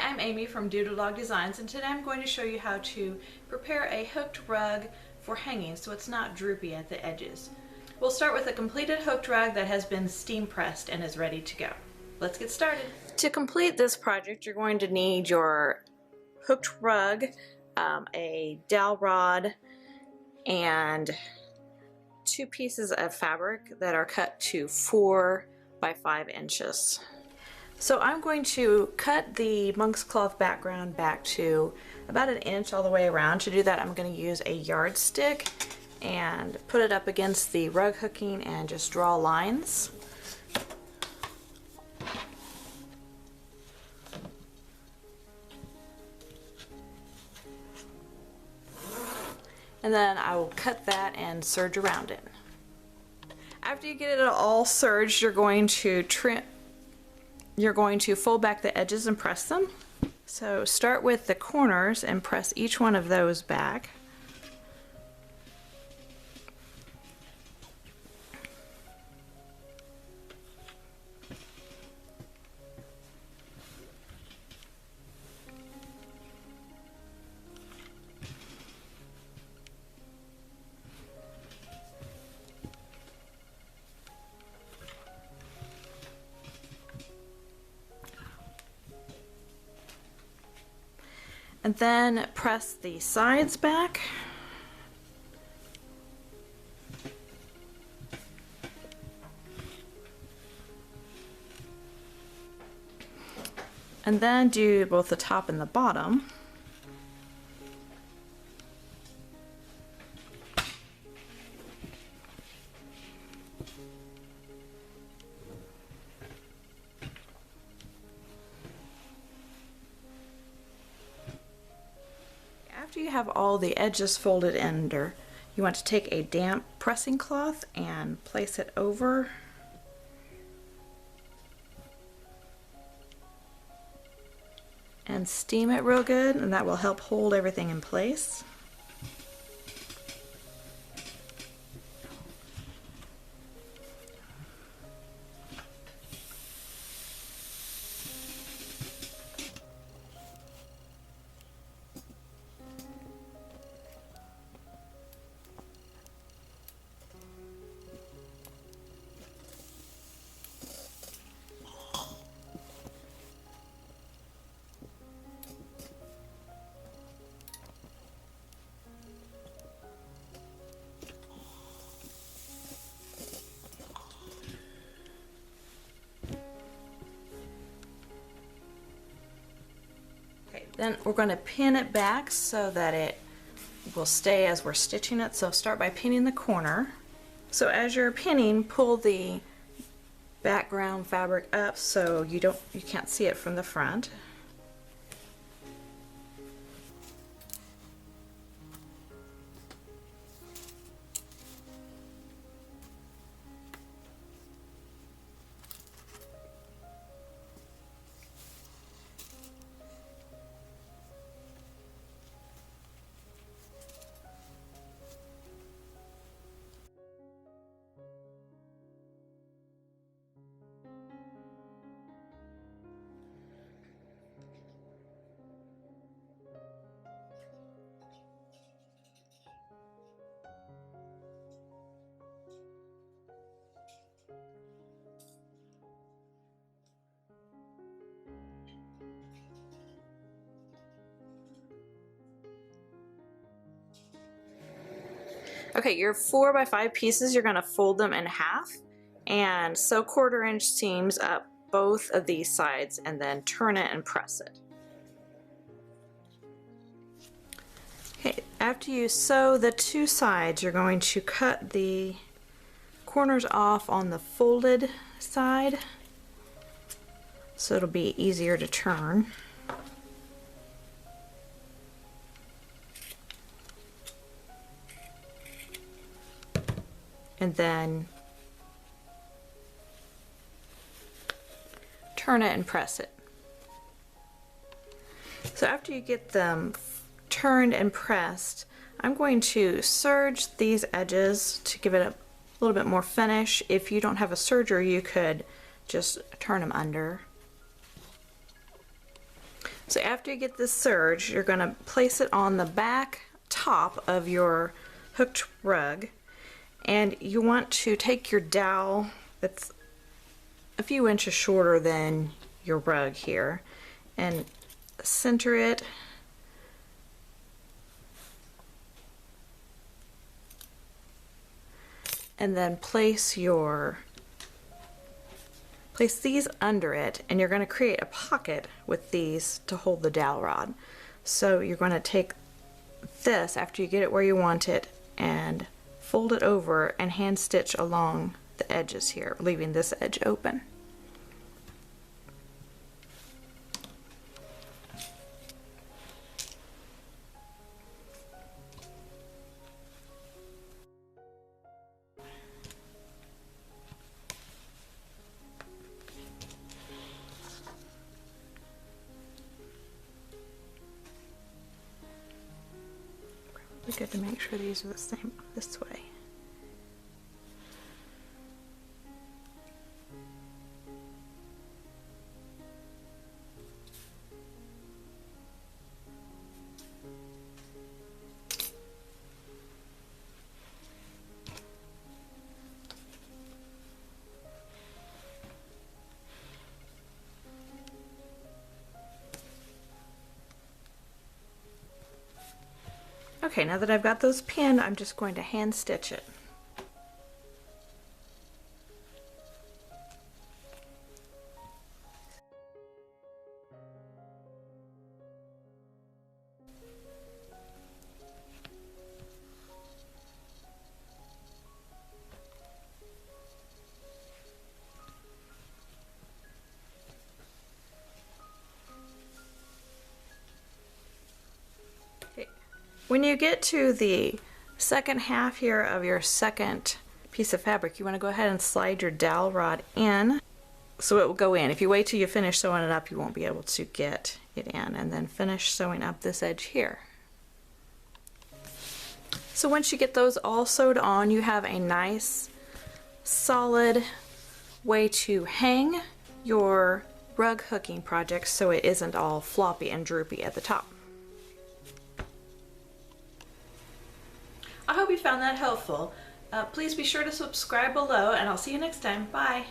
I'm Amy from Designs, and today I'm going to show you how to prepare a hooked rug for hanging so it's not droopy at the edges. We'll start with a completed hooked rug that has been steam pressed and is ready to go. Let's get started. To complete this project, you're going to need your hooked rug, a dowel rod, and 2 pieces of fabric that are cut to 4 by 5 inches. So I'm going to cut the monk's cloth background back to about 1 inch all the way around. To do that, I'm going to use a yardstick and put it up against the rug hooking and just draw lines. And then I will cut that and serge around it. After you get it all serged, you're going to fold back the edges and press them. So start with the corners and press each one of those back. And then press the sides back. And then do both the top and the bottom. After you have all the edges folded under, you want to take a damp pressing cloth and place it over. And steam it real good, and that will help hold everything in place. Then we're going to pin it back so that it will stay as we're stitching it. So start by pinning the corner. So as you're pinning, pull the background fabric up so you can't see it from the front. Okay, your 4 by 5 pieces, you're going to fold them in half and sew 1/4 inch seams up both of these sides and then turn it and press it. Okay, after you sew the 2 sides, you're going to cut the corners off on the folded side so it'll be easier to turn. And then turn it and press it. So after you get them turned and pressed, I'm going to serge these edges to give it a little bit more finish. If you don't have a serger, you could just turn them under. So after you get this serge, you're going to place it on the back top of your hooked rug, and you want to take your dowel that's a few inches shorter than your rug here and center it and then place these under it, and you're going to create a pocket with these to hold the dowel rod. So you're going to take this after you get it where you want it and fold it over and hand stitch along the edges here, leaving this edge open. Probably good to make sure these are the same this way. Okay, now that I've got those pinned, I'm just going to hand stitch it. When you get to the second half here of your second piece of fabric, you want to go ahead and slide your dowel rod in so it will go in. If you wait till you finish sewing it up, you won't be able to get it in. And then finish sewing up this edge here. So once you get those all sewed on, you have a nice solid way to hang your rug hooking project so it isn't all floppy and droopy at the top. I hope you found that helpful. Please be sure to subscribe below, and I'll see you next time. Bye!